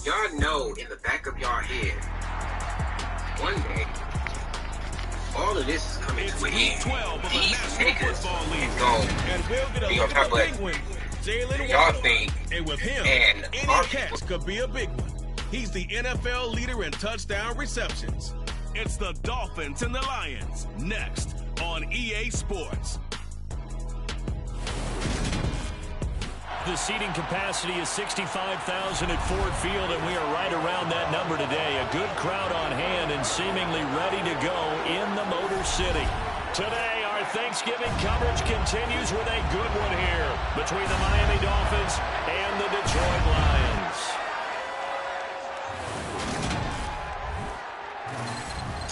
Y'all know in the back of y'all head, one day, all of this is coming to an end. 12 of the These National niggas Football League. is gonna And we'll get a be look on at top the of Penguins, Jalen y'all Waddle. think, And with him, and any our catch people. could be a big one. He's the NFL leader in touchdown receptions. It's the Dolphins and the Lions, next on EA Sports. The seating capacity is 65,000 at Ford Field, and we are right around that number today. A good crowd on hand and seemingly ready to go in the Motor City. Today, our Thanksgiving coverage continues with a good one here between the Miami Dolphins and the Detroit Lions.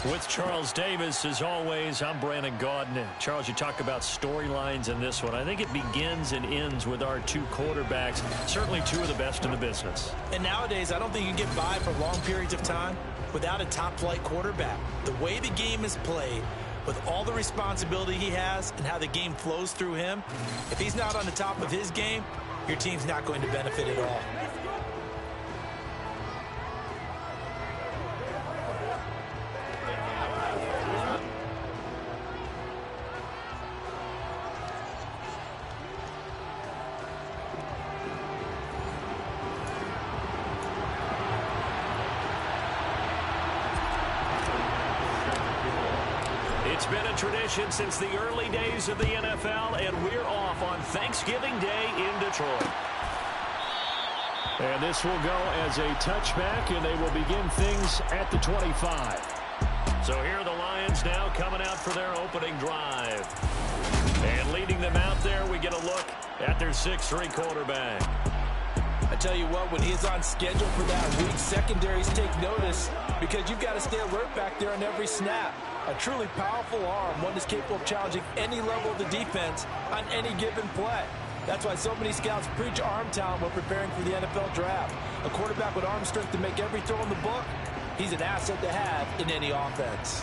With Charles Davis, as always, I'm Brandon Gaudin. Charles, you talk about storylines in this one. I think it begins and ends with our two quarterbacks, certainly two of the best in the business. And nowadays, I don't think you can get by for long periods of time without a top-flight quarterback. The way the game is played, with all the responsibility he has and how the game flows through him, if he's not on the top of his game, your team's not going to benefit at all. It's been a tradition since the early days of the NFL, and we're off on Thanksgiving Day in Detroit. And this will go as a touchback, and they will begin things at the 25. So here are the Lions now coming out for their opening drive. And leading them out there, we get a look at their 6'3" quarterback. I tell you what, when he's on schedule for that week, secondaries take notice because you've got to stay alert back there on every snap. A truly powerful arm, one that's capable of challenging any level of the defense on any given play. That's why so many scouts preach arm talent when preparing for the NFL draft. A quarterback with arm strength to make every throw in the book, he's an asset to have in any offense.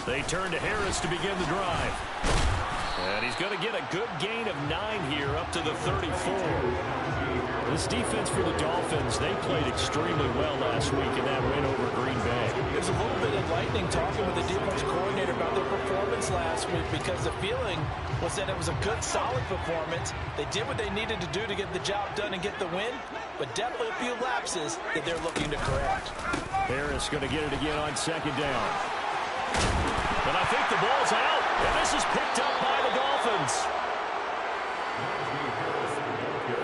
They turn to Harris to begin the drive. And he's going to get a good gain of 9 here up to the 34. This defense for the Dolphins, they played extremely well last week in that win over Green Bay. It was a little bit enlightening talking with the defense coordinator about their performance last week because the feeling was that it was a good, solid performance. They did what they needed to do to get the job done and get the win, but definitely a few lapses that they're looking to correct. Harris going to get it again on second down. But I think the ball's out, and this is picked up by the Dolphins.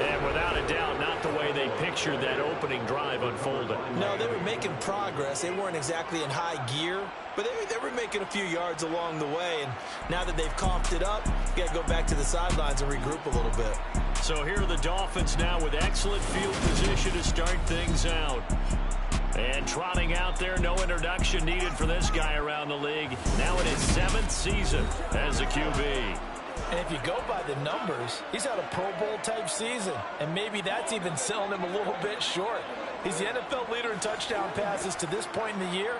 And without a doubt, not the way they pictured that opening drive unfolding. No, they were making progress. They weren't exactly in high gear, but they were making a few yards along the way. And now that they've coughed it up, you got to go back to the sidelines and regroup a little bit. So here are the Dolphins now with excellent field position to start things out. And trotting out there, no introduction needed for this guy around the league. Now in his 7th season as a QB. And if you go by the numbers, he's had a Pro Bowl type season. And maybe that's even selling him a little bit short. He's the NFL leader in touchdown passes to this point in the year.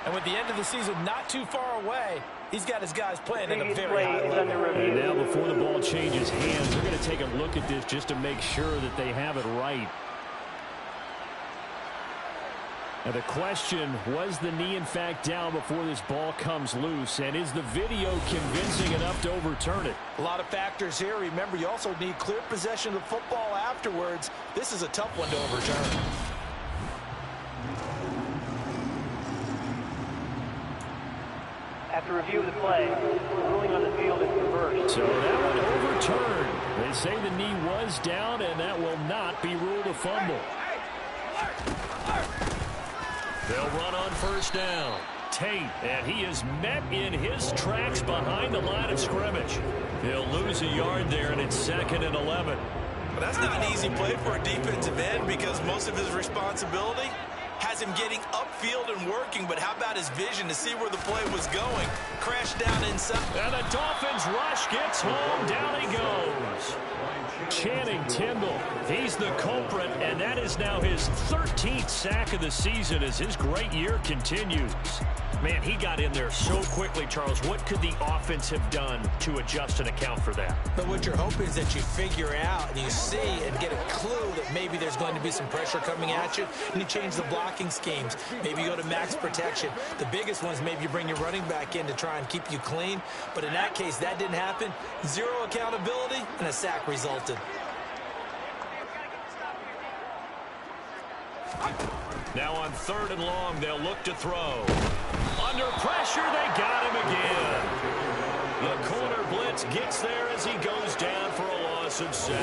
And with the end of the season not too far away, he's got his guys playing at a very high level. And now before the ball changes hands, they're going to take a look at this just to make sure that they have it right. Now the question, was the knee in fact down before this ball comes loose? And is the video convincing enough to overturn it? A lot of factors here. Remember, you also need clear possession of the football afterwards. This is a tough one to overturn. After review of the play, ruling on the field is reversed. So that one overturned. They say the knee was down, and that will not be ruled a fumble. They'll run on first down. Tate, and he is met in his tracks behind the line of scrimmage. He'll lose a yard there, and it's 2nd and 11. But that's not an easy play for a defensive end because most of his responsibility has has him getting upfield and working, but how about his vision to see where the play was going? Crashed down inside. And the Dolphins rush gets home. Down he goes. Channing Tindall, he's the culprit, and that is now his 13th sack of the season as his great year continues. Man, he got in there so quickly, Charles. What could the offense have done to adjust and account for that? But what you're hoping is that you figure out and you see and get a clue that maybe there's going to be some pressure coming at you, and you change the blocking schemes. Maybe you go to max protection. The biggest one is maybe you bring your running back in to try and keep you clean. But in that case, that didn't happen. Zero accountability, and a sack resulted. Now on 3rd and long, they'll look to throw. Under pressure, they got him again. The corner blitz gets there as he goes down for a loss of 7.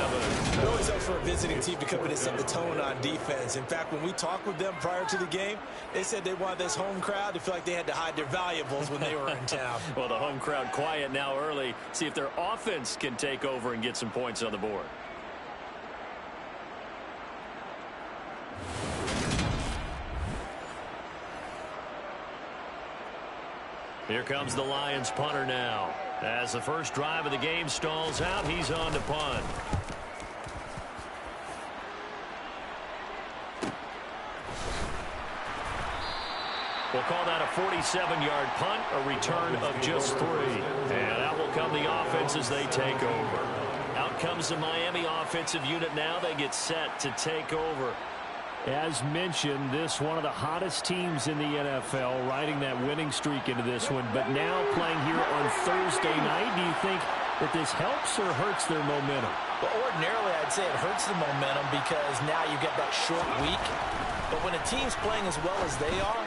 It always helps for a visiting team to come in and set the tone on defense. In fact, when we talked with them prior to the game, they said they wanted this home crowd to feel like they had to hide their valuables when they were in town. Well, the home crowd quiet now early. See if their offense can take over and get some points on the board. Here comes the Lions punter now. As the first drive of the game stalls out, he's on to punt. We'll call that a 47-yard punt, a return of just 3. And out will come the offense as they take over. Out comes the Miami offensive unit now. They get set to take over. As mentioned, this one of the hottest teams in the NFL, riding that winning streak into this one. But now playing here on Thursday night, do you think that this helps or hurts their momentum? Well, ordinarily, I'd say it hurts the momentum because now you get that short week. But when a team's playing as well as they are,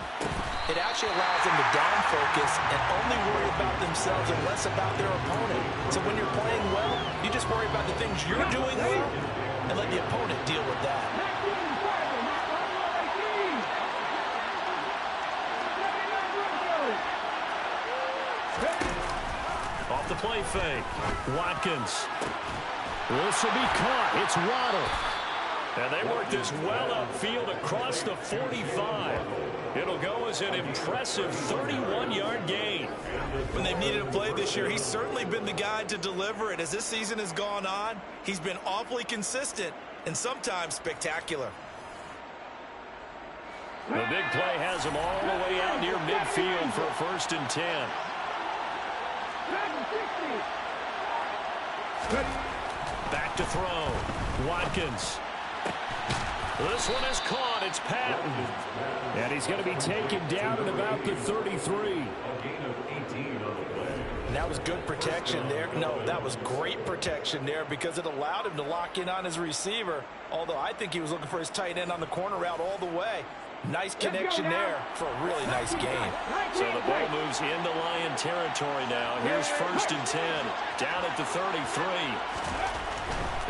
it actually allows them to down focus and only worry about themselves and less about their opponent. So when you're playing well, you just worry about the things you're doing well and let the opponent deal with that. Off the play fake. Watkins. This will be caught. It's Waddle. And they work this well upfield across the 45. It'll go as an impressive 31-yard gain. When they've needed a play this year, he's certainly been the guy to deliver it. As this season has gone on, he's been awfully consistent and sometimes spectacular. The big play has him all the way out near midfield for a 1st and 10. Back to throw. Watkins. This one is caught. It's Patton. And he's going to be taken down at about the 33. And that was good protection there. No, that was great protection there because it allowed him to lock in on his receiver. Although I think he was looking for his tight end on the corner route all the way. Nice connection there for a really nice game. So the ball moves into Lion territory now. Here's 1st and 10. Down at the 33.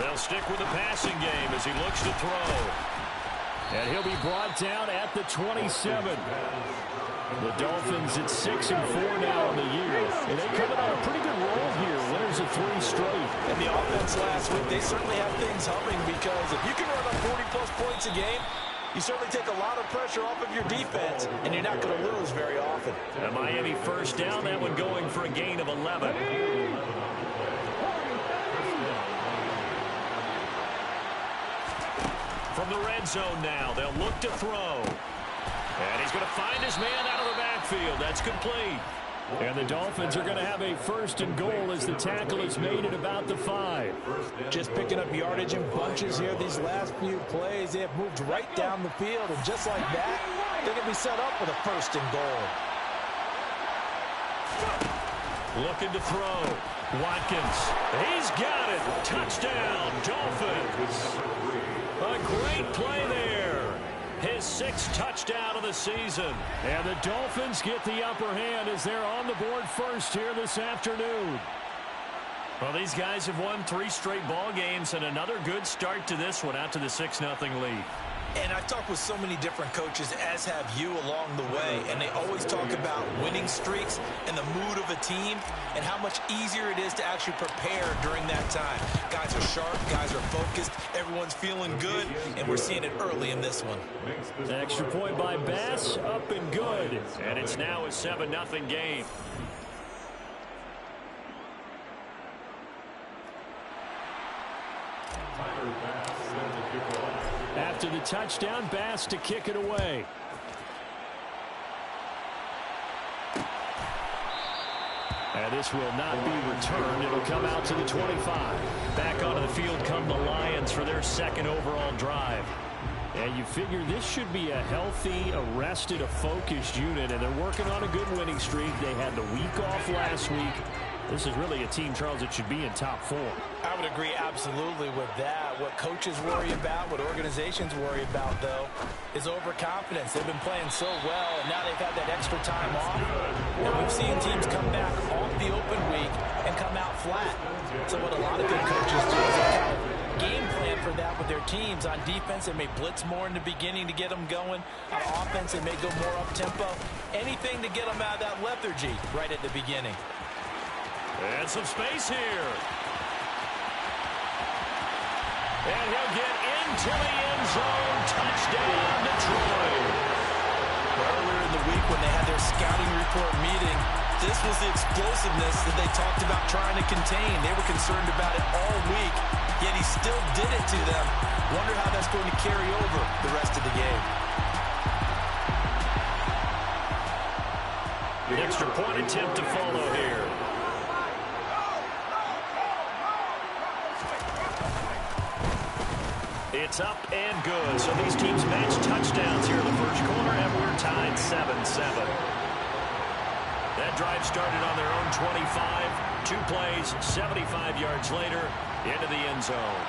They'll stick with the passing game as he looks to throw. And he'll be brought down at the 27. The Dolphins at 6-4 now in the year. And they're coming on a pretty good roll here. Winners of 3 straight. And the offense last week, they certainly have things humming because if you can run up 40-plus points a game, you certainly take a lot of pressure off of your defense, and you're not going to lose very often. A Miami first down, that one going for a gain of 11. From the red zone now, they'll look to throw. And he's going to find his man out of the backfield. That's complete. And the Dolphins are going to have a 1st and goal as the tackle is made at about the 5. Just picking up yardage in bunches here these last few plays. They have moved right down the field, and just like that, they're going to be set up with a 1st and goal. Looking to throw. Watkins. He's got it. Touchdown, Dolphins. A great play there. His 6th touchdown of the season. And the Dolphins get the upper hand as they're on the board first here this afternoon. Well, these guys have won 3 straight ball games and another good start to this one out to the 6-0 lead. And I've talked with so many different coaches, as have you along the way, and they always talk about winning streaks and the mood of a team and how much easier it is to actually prepare during that time. Guys are sharp, guys are focused, everyone's feeling good, and we're seeing it early in this one. The extra point by Bass, up and good. And it's now a 7-0 game. After the touchdown, Bass to kick it away. And this will not be returned. It'll come out to the 25. Back onto the field come the Lions for their second overall drive. And you figure this should be a healthy, a rested, a focused unit, and they're working on a good winning streak. They had the week off last week. This is really a team, Charles, that should be in top 4. I would agree absolutely with that. What coaches worry about, what organizations worry about, though, is overconfidence. They've been playing so well, and now they've had that extra time off. And we've seen teams come back off the open week and come out flat. So what a lot of good coaches do is they kind of game plan for that with their teams. On defense, they may blitz more in the beginning to get them going. On offense, they may go more up-tempo. Anything to get them out of that lethargy right at the beginning. And some space here. And he'll get into the end zone. Touchdown, Detroit. Earlier in the week when they had their scouting report meeting, this was the explosiveness that they talked about trying to contain. They were concerned about it all week, yet he still did it to them. Wonder how that's going to carry over the rest of the game. An extra point attempt to follow here. It's up and good. So these teams match touchdowns here in the first quarter, and we're tied 7-7. That drive started on their own 25. 2 plays, 75 yards later, into the end zone.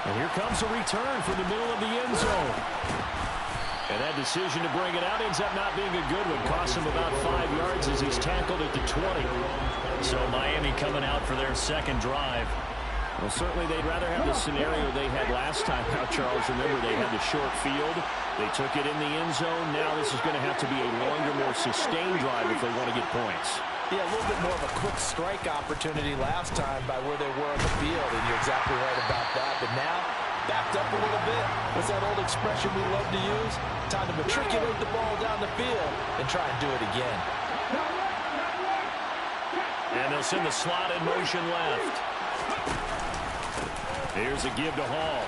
And here comes a return from the middle of the end zone. And that decision to bring it out ends up not being a good one. Costs him about 5 yards as he's tackled at the 20. So Miami coming out for their second drive. Well, certainly they'd rather have the scenario they had last time out, Charles. Remember, they had the short field. They took it in the end zone. Now this is going to have to be a longer, more sustained drive if they want to get points. Yeah, a little bit more of a quick strike opportunity last time by where they were on the field, and you're exactly right about that. But now, backed up a little bit. What's that old expression we love to use? Time to matriculate the ball down the field and try and do it again. And they'll send the slot in motion left. Here's a give to Hall.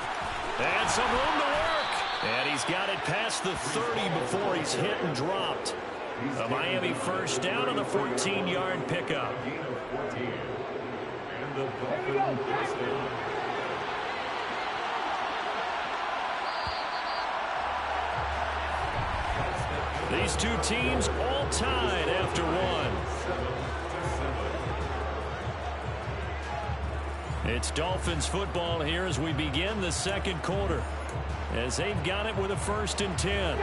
And some room to work. And he's got it past the 30 before he's hit and dropped. A Miami first down on the 14-yard pickup. These two teams all tied after one. It's Dolphins football here as we begin the second quarter, as they've got it with a 1st and 10.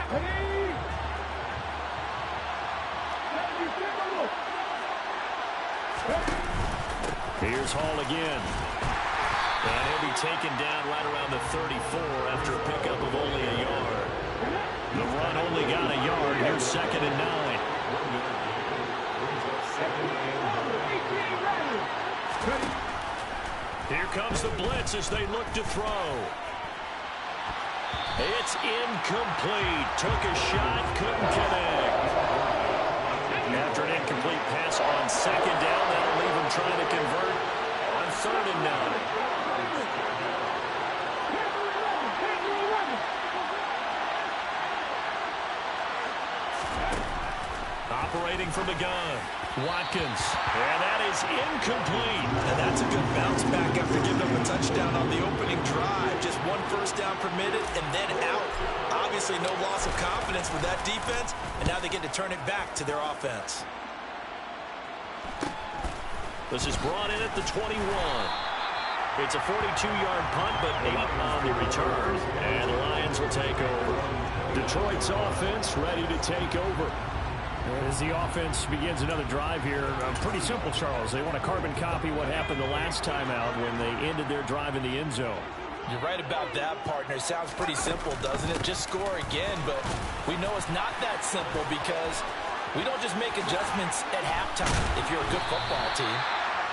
Here's Hall again. And he'll be taken down right around the 34 after a pickup of only a yard. The run only got a yard. Here's 2nd and 9. Here comes the blitz as they look to throw. It's incomplete. Took a shot, couldn't connect. After an incomplete pass on 2nd down, that'll leave him trying to convert on 3rd and 9. Operating from the gun, Watkins, and that is incomplete. And that's a good bounce back after giving up a touchdown on the opening drive. Just 1 first down permitted and then out. Obviously no loss of confidence with that defense, and now they get to turn it back to their offense. This is brought in at the 21. It's a 42-yard punt, but 8 on the return, and the Lions will take over. Detroit's offense ready to take over. As the offense begins another drive here, pretty simple, Charles. They want to carbon copy what happened the last time out when they ended their drive in the end zone. You're right about that, partner. Sounds pretty simple, doesn't it? Just score again, but we know it's not that simple because we don't just make adjustments at halftime if you're a good football team.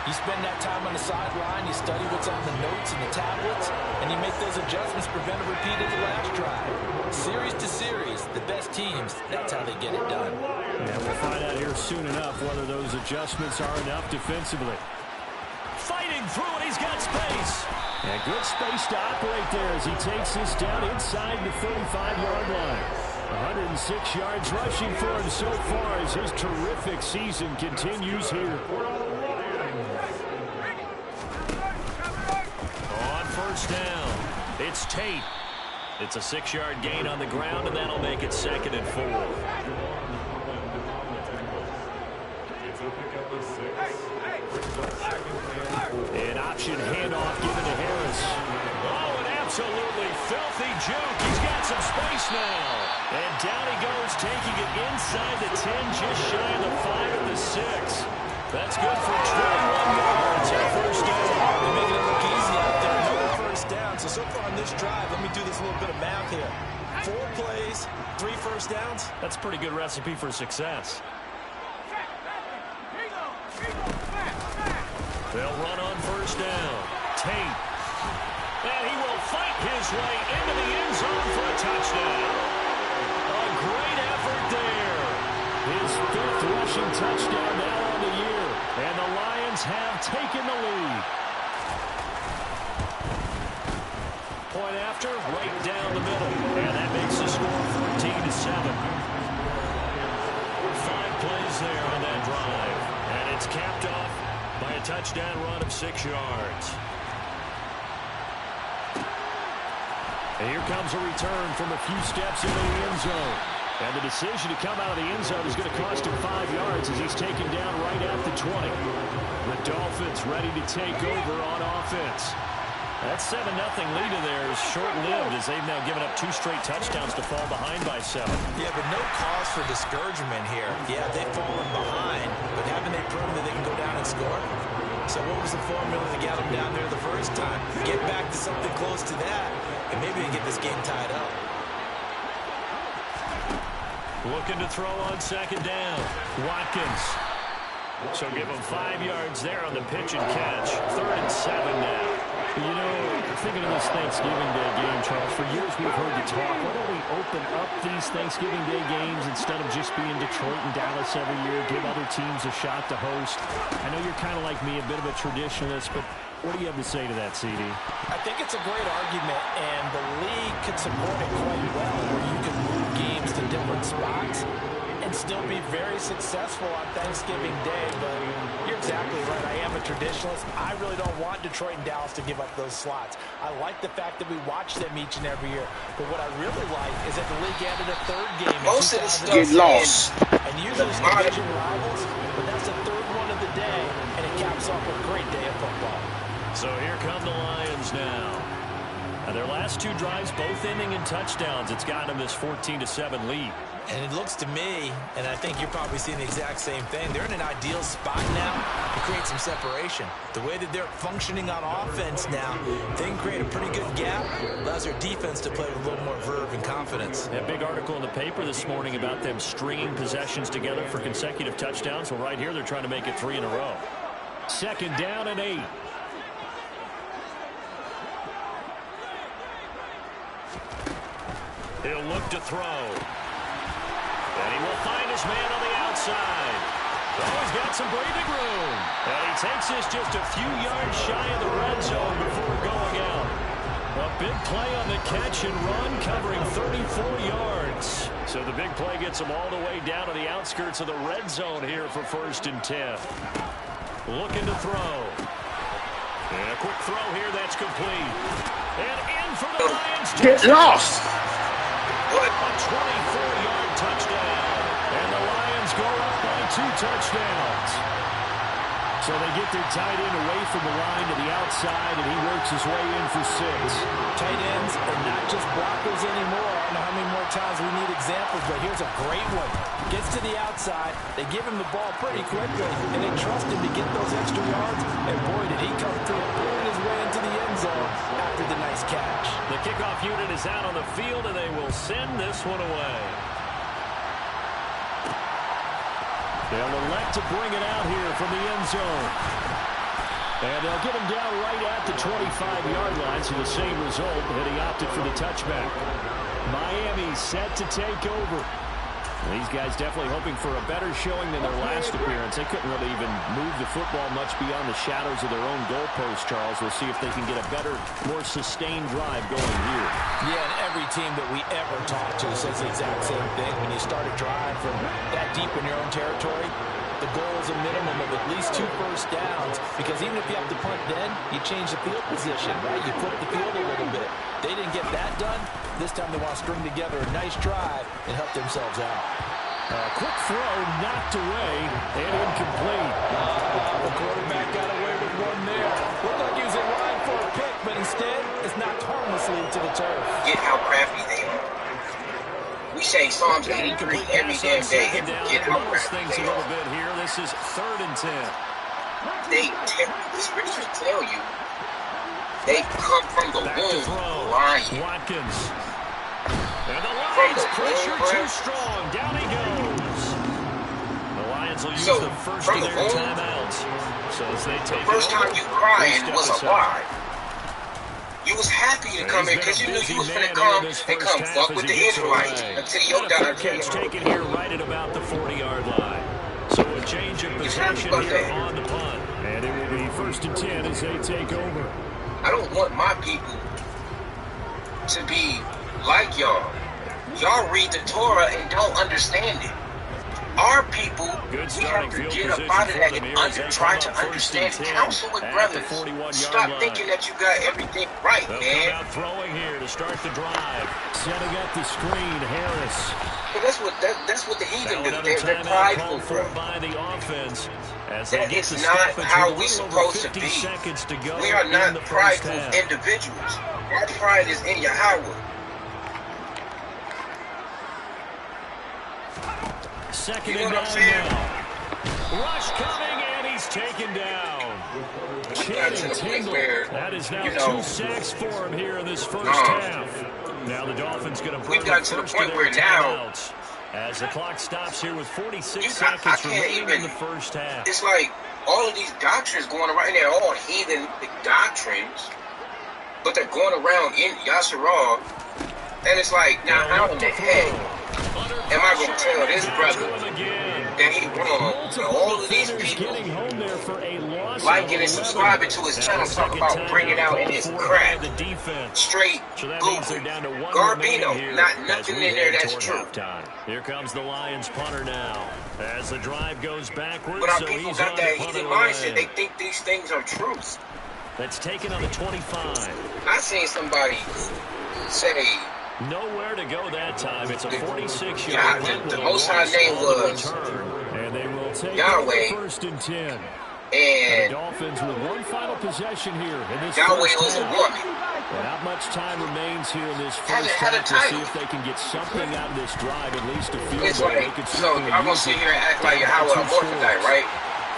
You spend that time on the sideline, you study what's on the notes and the tablets, and you make those adjustments, prevent a repeat of the last drive. Series to series, the best teams, that's how they get it done. And we'll find out here soon enough whether those adjustments are enough defensively. Fighting through it, he's got space. And good space to operate there as he takes this down inside the 35-yard line. 106 yards rushing for him so far as his terrific season continues here. On first down, it's Tate. It's a 6-yard gain on the ground, and that'll make it 2nd and 4. An option handoff given to Harris. Oh, an absolutely filthy juke. He's got some space now. And down he goes, taking it inside the 10, just shy of the 5 at the 6. That's good for 21 yards on first down. They're making it look easy out there. Another first down. So far on this drive, let me do this little bit of math here. 4 plays, 3 first downs. That's a pretty good recipe for success. They'll run on first down. Tate. And he will fight his way into the end zone for a touchdown. A great effort there. His 5th rushing touchdown now on the year. And the Lions have taken the lead. Point after, right down the middle. And that makes the score 14-7. 5 plays there on that drive. And it's capped off by a touchdown run of 6 yards. And here comes a return from a few steps into the end zone. And the decision to come out of the end zone is going to cost him 5 yards as he's taken down right at the 20. The Dolphins ready to take over on offense. That 7-0 lead of theirs is short-lived as they've now given up 2 straight touchdowns to fall behind by 7. Yeah, but no cause for discouragement here. Yeah, they've fallen behind, but haven't they proven that they can go down and score? So what was the formula to get them down there the first time? Get back to something close to that, and maybe they get this game tied up. Looking to throw on 2nd down. Watkins. So give him 5 yards there on the pitch and catch. 3rd and 7 now. You know, thinking of this Thanksgiving Day game, Charles, for years we've heard the talk, why don't we open up these Thanksgiving Day games instead of just being Detroit and Dallas every year, give other teams a shot to host? I know you're kind of like me, a bit of a traditionalist, but what do you have to say to that, CD? I think it's a great argument, and the league could support it quite well, where you can move games to different spots and still be very successful on Thanksgiving Day, but you're exactly right. I am a traditionalist. I really don't want Detroit and Dallas to give up those slots. I like the fact that we watch them each and every year, but what I really like is that the league added a 3rd game in Most of this 2010. get lost. And usually it's division rivals, but that's the 3rd one of the day, and it caps off a great day of football. So here come the Lions now. Their last 2 drives, both ending in touchdowns. It's got them this 14-7 lead. And it looks to me, and I think you're probably seeing the exact same thing, they're in an ideal spot now to create some separation. The way that they're functioning on offense now, they can create a pretty good gap, allows their defense to play with a little more verve and confidence. A big article in the paper this morning about them stringing possessions together for consecutive touchdowns. Well, right here, they're trying to make it 3 in a row. 2nd down and 8. He'll look to throw. And he will find his man on the outside. Oh, he's got some breathing room. And he takes this just a few yards shy of the red zone before going out. A big play on the catch and run, covering 34 yards. So the big play gets him all the way down to the outskirts of the red zone here for 1st and 10. Looking to throw. And a quick throw here that's complete. And in for the Lions. Get lost. A 24-yard touchdown. And the Lions go up by 2 touchdowns. So they get their tight end away from the line to the outside, and he works his way in for 6. Tight ends are not just blockers anymore. I don't know how many more times we need examples, but here's a great one. Gets to the outside. They give him the ball pretty quickly, and they trust him to get those extra yards. And boy, did he come through, pulling his way into the end zone after the nice catch. The kickoff unit is out on the field, and they will send this one away. They'll elect to bring it out here from the end zone. And they'll get him down right at the 25-yard line, so the same result, and he opted for the touchback. Miami set to take over. These guys definitely hoping for a better showing than their last appearance. They couldn't really even move the football much beyond the shadows of their own goalpost, Charles. We'll see if they can get a better, more sustained drive going here. Yeah, and every team that we ever talk to says the exact same thing. When you start a drive from that deep in your own territory, the goal is a minimum of at least 2 first downs, because even if you have to punt then, you change the field position, right? You flip the field a little bit. They didn't get that done. This time they want to string together a nice drive and help themselves out. Quick throw knocked away and incomplete. The quarterback got away with one there. Looked like he was in line for a pick, but instead it's knocked harmlessly to the turf. Get how crafty they are. We say Psalms 83 every damn day and get how crafty things they a little are. bit here. This is 3rd and 10. The scriptures tell you they come from the womb lying. Watkins. And the Lions pressure too strong. Down he goes. The Lions will use the first of their timeouts. So as they take the first time you crying was a lie. You was happy to come in because you knew you was going to come and come fuck with the Israelites until your done catch taken here right at about the 40-yard line. So a change of possession here on the punt. And it will be 1st and 10 as they take over. I don't want my people to be like y'all. Y'all read the Torah and don't understand it. Our people, we have to get up out of that and try to understand. Counsel with brothers. Stop thinking that you got everything right, man. Out throwing here to start the drive. Setting up the screen, Harris. But that's what the heathen do. They're prideful, bro. By the offense. That is not how we're supposed to be. We are not prideful individuals. Our pride is in Yahweh. Second and down now. Rush coming, and he's taken down. That is now 2 sacks for him here in this first half. Now the Dolphins going to bring got to the point where now, as the clock stops here with 46 seconds remaining in the first half. It's like all of these doctrines going around, and they're all heathen doctrines, but they're going around in Yasharal, and it's like, now how in the heck am I going to tell this brother that he wrong? So all of these people liking and subscribing to his channel talk about bringing out in his crap. Straight Google. Garbino, not nothing in there that's true. Here comes the Lions punter now. As the drive goes backwards, but our people got that heathen mindset. They think these things are truth. That's taken on the 25. I seen somebody say, nowhere to go that time. It's a 46-yard punt. The Most High name was and they will take Yahweh. 1st and 10. And the Dolphins with one final possession here in this Yahweh first was a half. woman. And not much time remains here in this first half to see if they can get something out of this drive, at least a field it's goal. Like, so I'm going to sit here and act like Yahweh a Morphodite, right?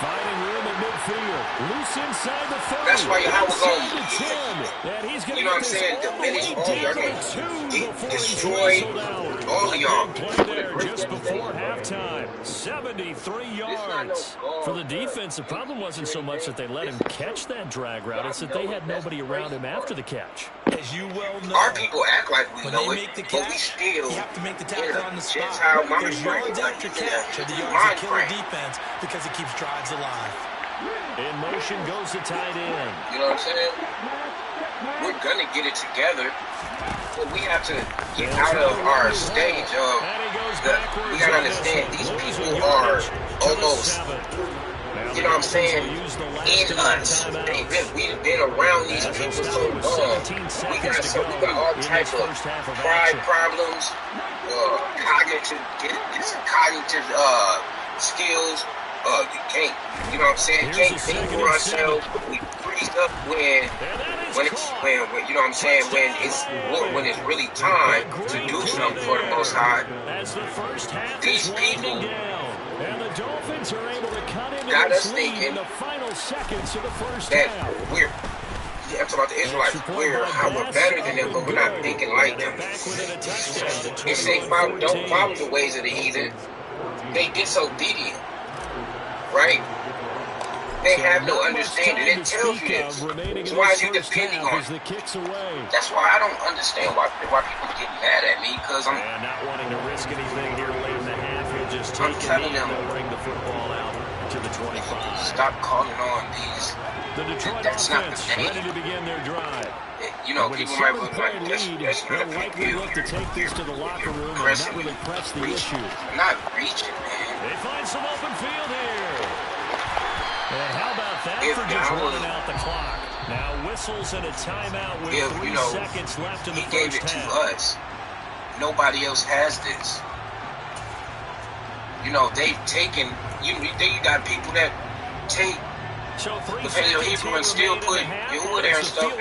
Finding room at midfield. Loose inside the 30. That's why Yahweh going to, you know what I'm saying, diminish all y'all games. Destroy all of y'all. Just before halftime. 73 yards. For the defense, the problem wasn't so much that they let him catch that drag route. It's that they had nobody around him after the catch. As you well know, our people act like we know it, but we still you have to make the tackle on the spot. Gentile mind There's yards after catch or the yards that kill a defense because it keeps drives alive. In motion goes the tight end. You know what I'm saying? We're going to get it together, but we have to get out of our stage of we got to understand these people are almost, you know what I'm saying, in us. We've been around these people so long. We got all types of pride problems, cognitive skills. You can't, you know what I'm saying? Can't think for ourselves. We freeze up when you know what I'm saying? When it's really time to do something for the Most High. These people got us thinking that I'm talking about the Israelites. We're better than them, but we're not thinking like them. It say don't follow the ways of the heathen. They disobedient, right? They have no understanding. It tells you this. So why is you depending on it? That's why I don't understand why people get mad at me, because I'm not wanting to risk anything here late in the half. He'll just take I'm telling them, bring the football out to the 25. Stop calling on these. The Detroit That's not the offense name. ready to begin their drive. You know, people might look like that's not a big deal. Look to take this to the locker room and not really press the issue. I'm not reaching, man. They find some open field here. And how about that If for just running out the clock? Now whistles and a timeout with 3 seconds left in the he gave it to us. Nobody else has this. You know, they've taken. You got people that take the Paleo Hebrew and still put Yehuda there and stuff,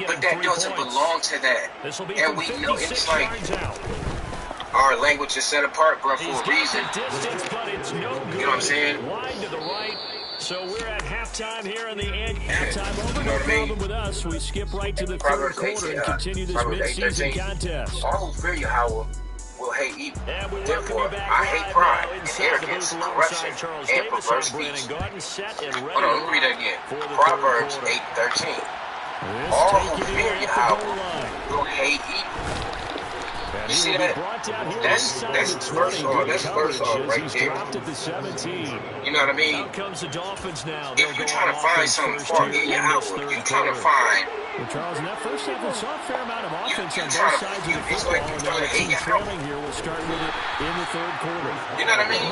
but that doesn't belong to that. And we know it's like our language is set apart, bro, for a reason. You know what I'm saying? Wide to the right. So we're at halftime here in the end. Halftime over, you know no what I mean? problem with us. We skip right to the Proverbs third quarter and continue this mid-season contest. All who fear Yahweh will hate evil. And Therefore, I hate pride and arrogance, corruption, and perverse speech. Hold on, let me read that again. Proverbs 8:13. All who fear Yahweh will hate evil. You see that? That's verse on. That's verse on right there. You know what I mean? If you're trying to find something for Yahweh, you're trying to find. Charles, in that first half, we saw a fair amount of offense on both sides of the it's football. like you're trying to hate Yahweh. Here, we'll start with it in the third quarter. You know what I mean?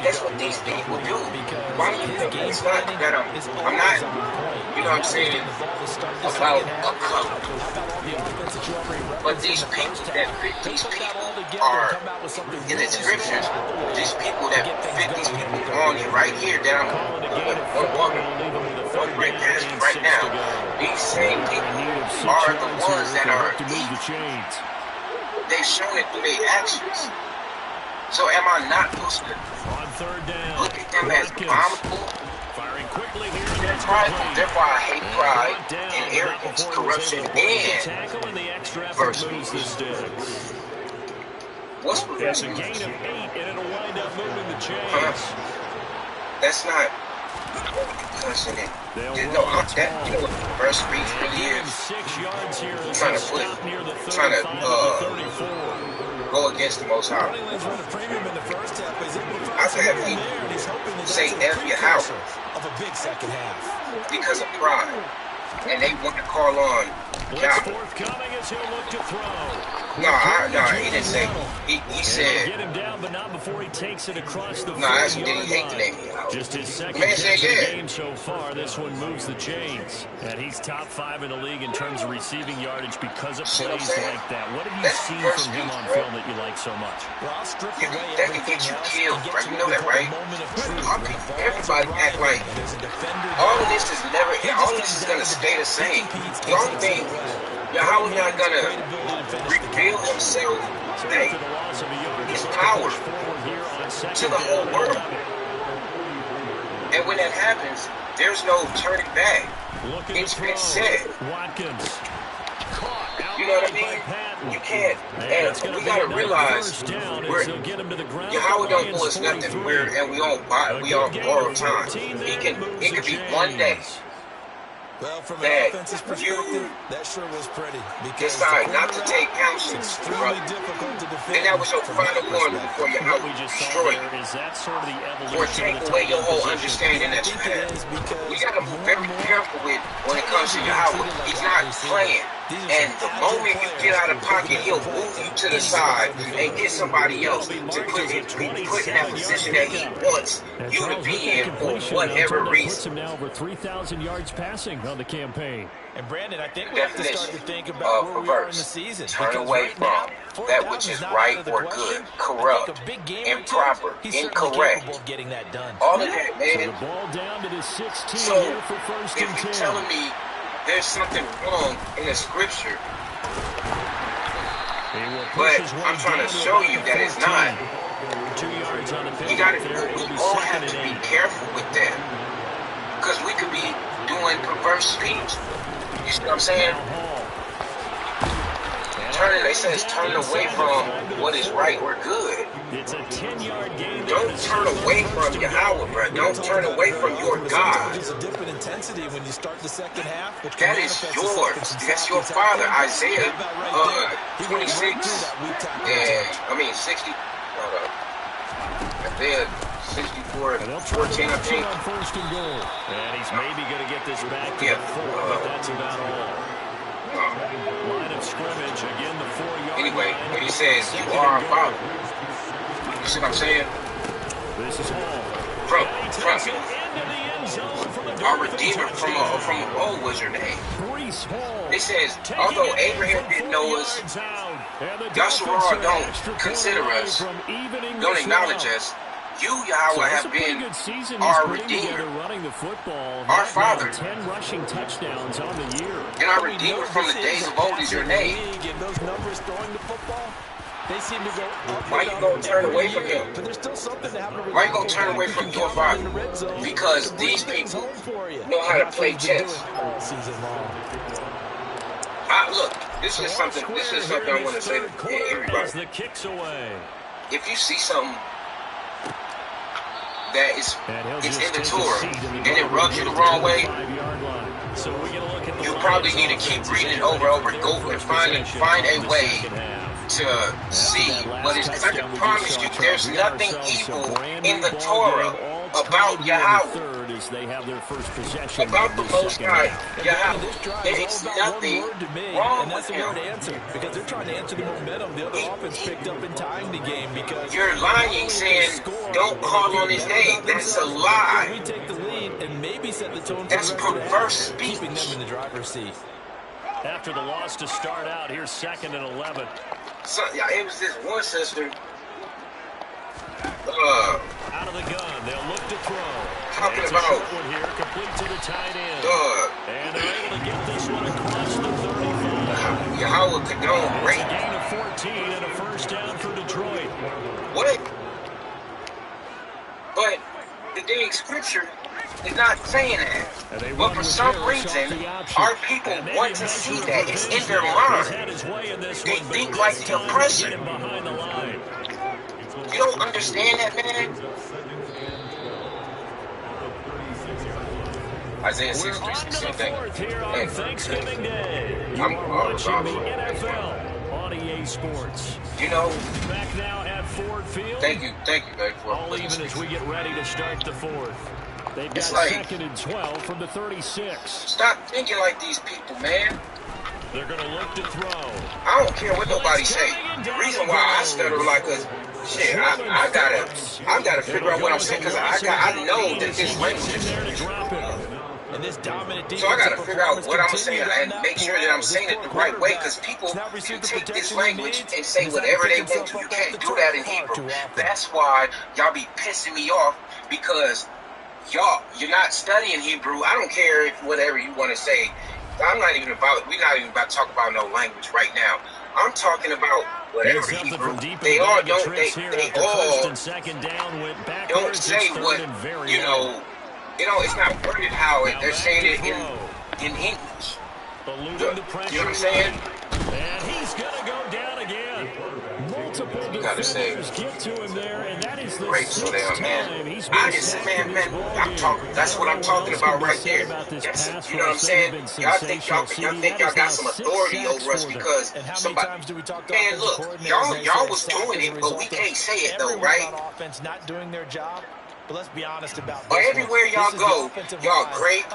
That's what these people do. Why do you think it's not that I'm not, you know what I'm saying, about a color. But these people are, in the scriptures, these people that fit these people on it right here that I'm one right past me right now. These same people are the ones that are evil. They've shown it through their actions. So am I not supposed to look at them as abominable? Therefore, I hate pride and arrogance, corruption, and verse speech. What's That's a gain of 8, and it'll wind up moving the chains. That's not cussing it. No, that, you know what verse speech really is? Trying to go against the Most High. I could have people say F your house because of pride, and they want to call on God. No, he didn't say. He said. Get him down, but not before he takes it across the. No, actually, didn't hate the name. Just his second catch of the game so far. This one moves the chains, and he's top 5 in the league in terms of receiving yardage because of plays like that. What have you seen from him on film that you like so much? That can get you killed, right? You know that, right? Everybody act like all of this is never. All of this is gonna stay the same. The only thing. Yahweh not gonna reveal himself, his power to the whole world. And when that happens, there's no turning back. It's been said. You know what I mean? You can't. And we gotta realize Yahweh don't owe us nothing. And we all borrow time. It could be one day. Well, from that an offensive perspective, that sure was pretty. Decide not to take counsel, brother. And that was your final one before your house destroyed you. Or take away your whole understanding that you have. We got to be very careful with when it comes to Yahweh. He's not playing. And the moment you get out of pocket, he'll move you to the side and get somebody else to put in that position that he wants you to be in for whatever reason. Now over 3,000 yards passing on the campaign. And Brandon, I think we have to start to think about where we are in the season. Turn away from that which is right or good, corrupt, improper, incorrect. All of that, man. So if you're telling me there's something wrong in the scripture, but I'm trying to show you that it's not. We all have to be careful with that, because we could be doing perverse speech. You see what I'm saying? They says turn away from what is right or good. It's a 10-yard gain. Don't turn away from Yahweh, bro. Don't turn away from your God. There's a dip in intensity when you start the second half. That is yours. That's your father, Isaiah 26. I mean 60. Isaiah 64, 14, I think. And he's maybe going to get this back to the 4, but that's about all. Line of scrimmage, again, the 4-yard Anyway, line. when he says, you are our father. You see what I'm saying? This is Hall. From Into the end zone from the our Redeemer from old was your name. It says, although Abraham didn't know us, Yahshua don't consider us, don't acknowledge us, you, Yahweh, have been our Redeemer, our Father, 10 rushing touchdowns on the year. and our Redeemer from the days of old is your name. Those numbers throwing the football, they seem to go up. Why you gonna turn away from him? But there's still something to happen. Why you gonna turn away from your Father? Because these people know how to play chess. All season long. Look, this is something I want to say to everybody. The kicks away. If you see something that is in the Torah and it rubs you the wrong way, you probably need to keep reading it over and over. Go and find a way to see what is. Because I can promise you, there's nothing evil in the Torah about Yahweh. About the Most High, Yahweh. There is nothing wrong with him. Because they're trying to answer the momentum the other offense picked up in tying the game. Because you're lying, saying don't call on his name. That's a lie. We take the lead and maybe set the tone. That's perverse speech. Keeping them in the driver's seat. After the loss to start out, here's 2nd and 11. So, yeah, it was this one sister. Out of the gun, they'll look to throw. Talking It's about a short one here, complete to the tight end. And they're able to get this one across the 35. Yahweh condone It's rape. a gain of 14 and a first down for Detroit. What? But the dang scripture is not saying that. But for some reason, our people want to see that. It's in their mind. They think like the oppressor. You don't understand that, man? Isaiah 63, same thing. On Thanksgiving Day, you are watching the NFL on EA Sports. You know, Back now at Ford Field. thank you, babe, for All even as we get ready to start the 4th. They've got It's like, 2nd and 12 from the 36. stop thinking like these people, man. They're going to look to throw. I don't care what nobody say. The reason why I stutter like a shit, I gotta figure out what I'm saying because I know that this language is. So I gotta figure out what I'm saying and make sure that I'm saying it the right way because people can take this language and say whatever they want to. You can't do that in Hebrew. That's why y'all be pissing me off because you're not studying Hebrew. I don't care if whatever you want to say. We're not even about to talk about no language right now. I'm talking about whatever Hebrew. They all don't say what, you know, it's not worded how they're saying it in English. You know what I'm saying? And he's going to go down again. Multiple defenders get to him there, and that is the 6th time he's been sacked. That's what I'm talking about right there. Yes, you know what I'm saying? Y'all think y'all got some authority over us because somebody. Man, look, y'all was doing it, but we can't say it though, right? Offense not doing their job. But let's be honest about this. But everywhere y'all go, y'all great,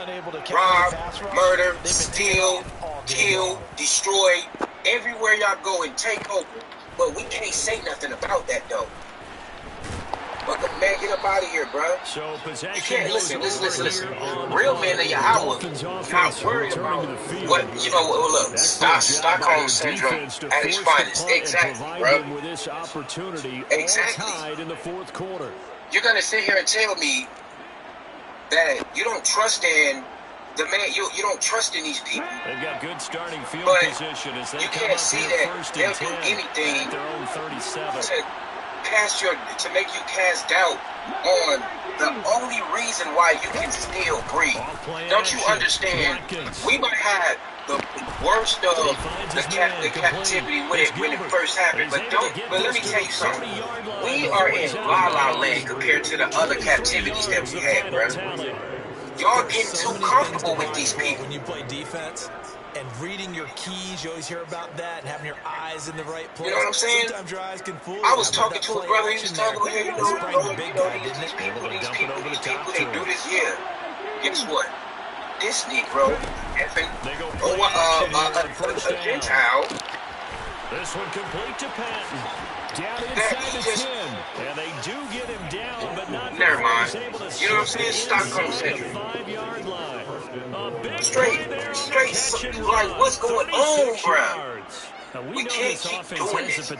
rob, murder, steal, kill, destroy. Everywhere y'all go and take over. But we can't say nothing about that though. But man, get up out of here, bro. So you can't listen. Real men of Yahweh not worried about what look. Stockholm syndrome at its finest. Exactly, bro. Exactly. In the 4th quarter. You're gonna sit here and tell me that you don't trust in the man, you don't trust in these people. They've got good starting field But position as they you come can't up see here that first they'll and do 10 anything at their own 37. to make you cast doubt on the only reason why you can still breathe. Don't you understand? We might have the worst of the captivity when it first happened, but let me tell you something. We are in La La Land compared to the other captivities that we had, bro. Y'all getting too comfortable with these people. When you play defense and reading your keys, you always hear about that, and having your eyes in the right place. You know what I'm saying? Sometimes your eyes can fool you. I was talking to a brother, he was talking, hey, you know, these people, they do this, yeah. Guess what? This Negro, a Gentile. This one complete to Patton. Down inside the 10. And they do get him down, but not never mind. able to You know what I'm saying? Stockholm Central. 5-yard line. Straight, like, what's going on, bro? We can't keep doing this, man.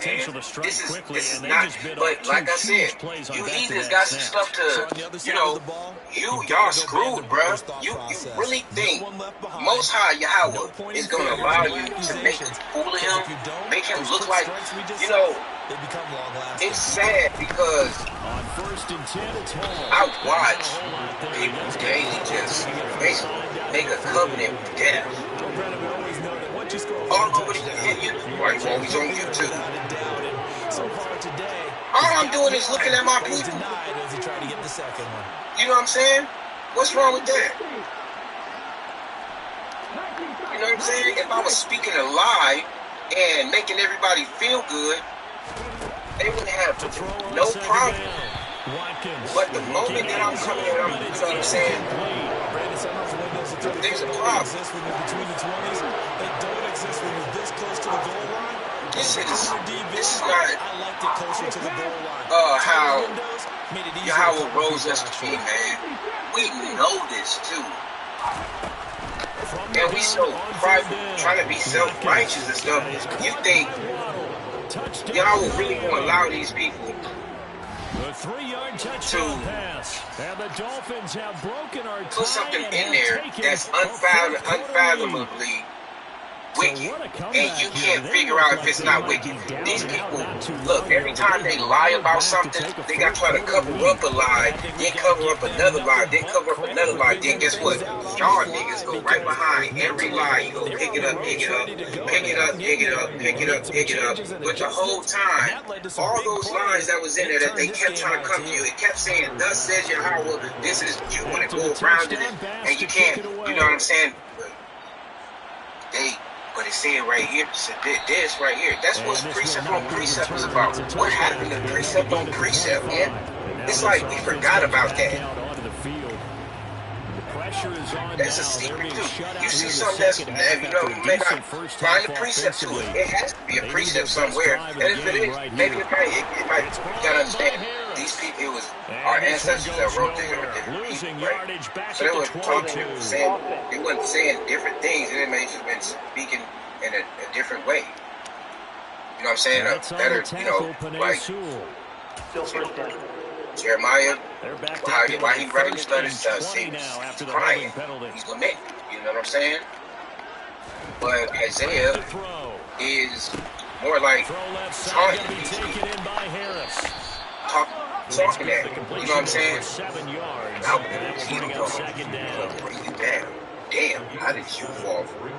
This is not, but like I said, you heathens got some stuff to, you know, y'all screwed, bro. You really think Most High Yahweh is going to allow you to make fool of him, make him look like, you know, it's sad because I watch people daily just make a covenant with death. All over right, always on YouTube. All I'm doing is looking at my people. You know what I'm saying? What's wrong with that? You know what I'm saying? If I was speaking a lie and making everybody feel good, they wouldn't have no problem. But the moment that I'm coming in, you know what I'm saying? There's a problem. This is not how Yahweh rose us to be, man. We know this too. And we so prideful, trying to be self-righteous and stuff. You think Yahweh really going to allow these people to put something in there that's unfathomably wicked, and you can't figure out if it's not wicked. These people, look, every time they lie about something, they got to try to cover up a lie, then cover up another lie, then cover up another lie, then guess what? Y'all niggas go right behind every lie. You go pick it up, pick it up, pick it up, pick it up, pick it up, pick it up. But the whole time, all those lies that was in there that they kept trying to come to you, it kept saying, thus says Yahweh, this is, you want to go around it, and you can't, you know what I'm saying? But it's saying right here, this right here. That's what precept on precept is about. What happened to precept on precept, man? It's like we forgot about that. That's a secret too. You see something that's, you know, you may not find a precept to it. It has to be a precept somewhere. And if it is, maybe it might, you gotta understand, these people, it was our ancestors that wrote this, or different people, right? So they were talking, they wasn't saying different things, and they may have just been speaking in a different way. You know what I'm saying? Better, you know, like Jeremiah, why he writing his letters, he's crying, he's lamenting, you know what I'm saying? But Isaiah is more like taunting these people, talking at him, you know what I'm saying? And I would see him going, bring it down. Damn, how did you fall for it?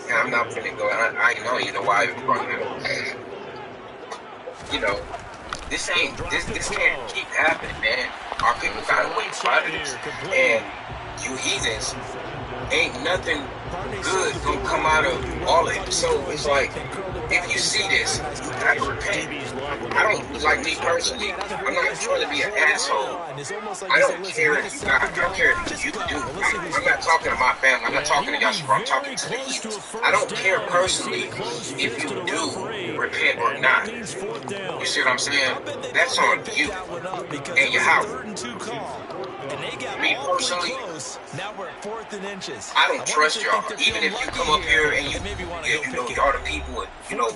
And I'm not gonna go, I know, you know why I brought it up. You know, this can't keep happening, man. Our people gotta wait Providence, and you heathens, ain't nothing good gonna come out of all of it. So it's like, if you see this, you gotta repent. I don't, like me personally, I'm not trying to be an asshole. I don't care if you got, I don't care if you do. I'm not talking to my family, I'm not talking to Yashua, I'm talking to the heathens. I don't care personally if you do repent or not. You see what I'm saying? That's on you and your house. Me personally, I don't trust y'all. Even if you come up here and you know y'all the people, you know,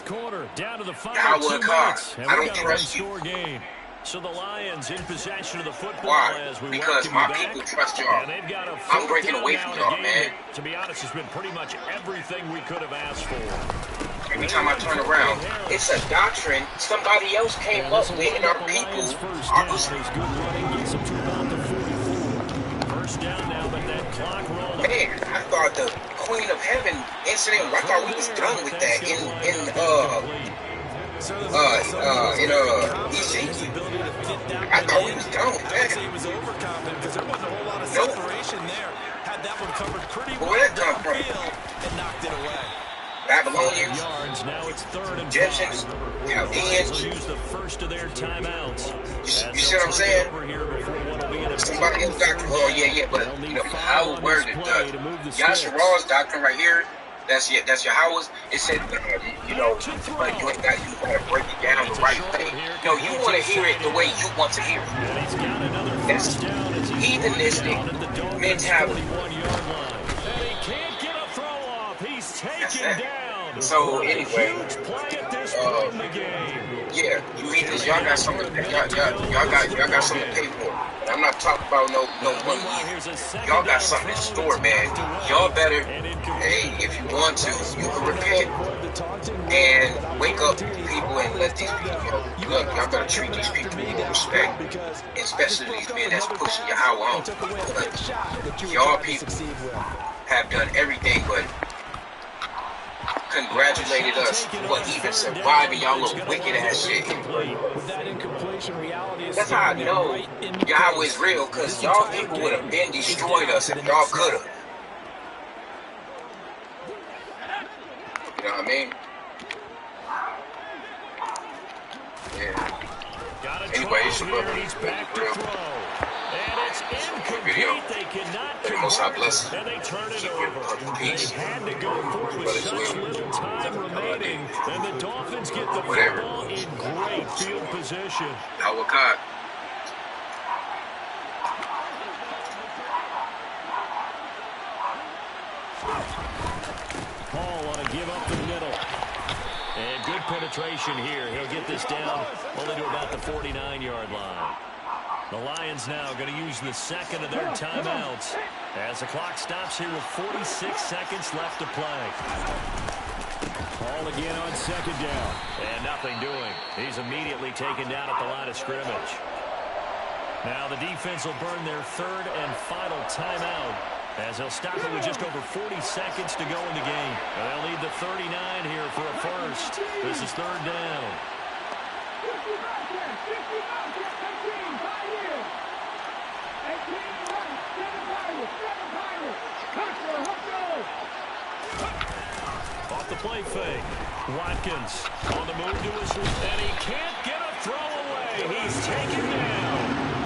Yahweh God, I don't trust you. So the Lions in possession of the football. Why? As we Because my people trust y'all. And they've got a I'm breaking away from y'all, man. To be honest, it's been pretty much everything we could have asked for. Every time I turn around, it's a doctrine somebody else came up with, and our people are First down now, but that clock rolling. Man, I thought the Queen of Heaven incident, I thought we was done with that in Ezekiel. I thought we was done with that. He was overconfident because there wasn't a whole lot of separation there. Had that one covered pretty well downfield and knocked it away. Babylonians, yards. Now it's 3rd and Egyptians, 5. Chaldeans. Use the first of their timeouts. You see what I'm saying? Somebody else doctrine. Oh yeah, but you know how worded Yasharaw's doctrine right here. That's Yahweh's. It said, you know, like you gotta break it down the right way. You know, you want to hear it the way you want to hear it. That's heathenistic mentality. That's that. So anyway, yeah, you heathens, y'all got something. Y'all got something to pay for. And I'm not talking about no 1 year. Y'all got something in store, man. Y'all better. Hey, if you want to, you can repent and wake up people and let these people know. Look, y'all gotta treat these people with respect, especially these men that's pushing your how on. Y'all people have done everything but congratulated us for even surviving y'all little wicked ass shit. That's how I know Yahweh is real, because y'all people would have been destroyed us if y'all could have. You know what I mean? Yeah. Anyway, it's your brother. Real. And it's incomplete. They cannot convert. Most High bless. And they turn it Keep over. your peace. They had to go for it with such little time remaining. And the Dolphins get the football in great field position. Hawakot. Paul want to give up the middle. And good penetration here. He'll get this down only to about the 49-yard line. The Lions now going to use the second of their timeouts as the clock stops here with 46 seconds left to play. Paul again on second down. And nothing doing. He's immediately taken down at the line of scrimmage. Now the defense will burn their third and final timeout as they'll stop it with just over 40 seconds to go in the game. And they'll need the 39 here for a first. This is third down. Off the play fake. Watkins on the move to his left, and he can't get a throw away. He's taken down.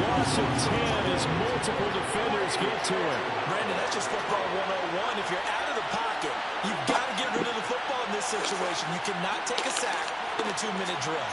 Loss of 10 as multiple defenders get to him. Brandon, that's just football 101. If you're out of the pocket, you've got to get rid of the football in this situation. You cannot take a sack in a 2-minute drill.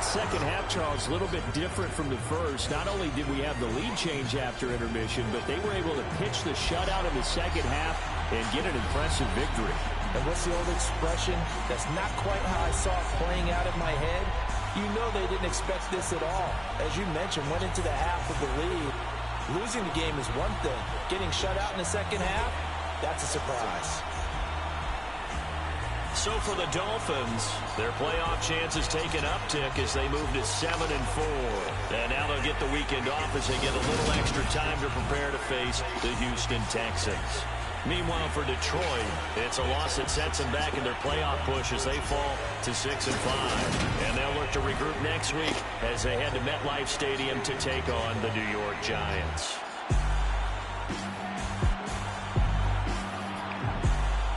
Second half, Charles, a little bit different from the first. Not only did we have the lead change after intermission, but they were able to pitch the shutout in the second half and get an impressive victory. And what's the old expression? That's not quite how I saw it playing out in my head. You know they didn't expect this at all. As you mentioned, went into the half with the lead. Losing the game is one thing. Getting shut out in the second half, that's a surprise. So for the Dolphins, their playoff chances take an uptick as they move to 7-4. And now they'll get the weekend off as they get a little extra time to prepare to face the Houston Texans. Meanwhile, for Detroit, it's a loss that sets them back in their playoff push as they fall to 6-5. And they'll look to regroup next week as they head to MetLife Stadium to take on the New York Giants.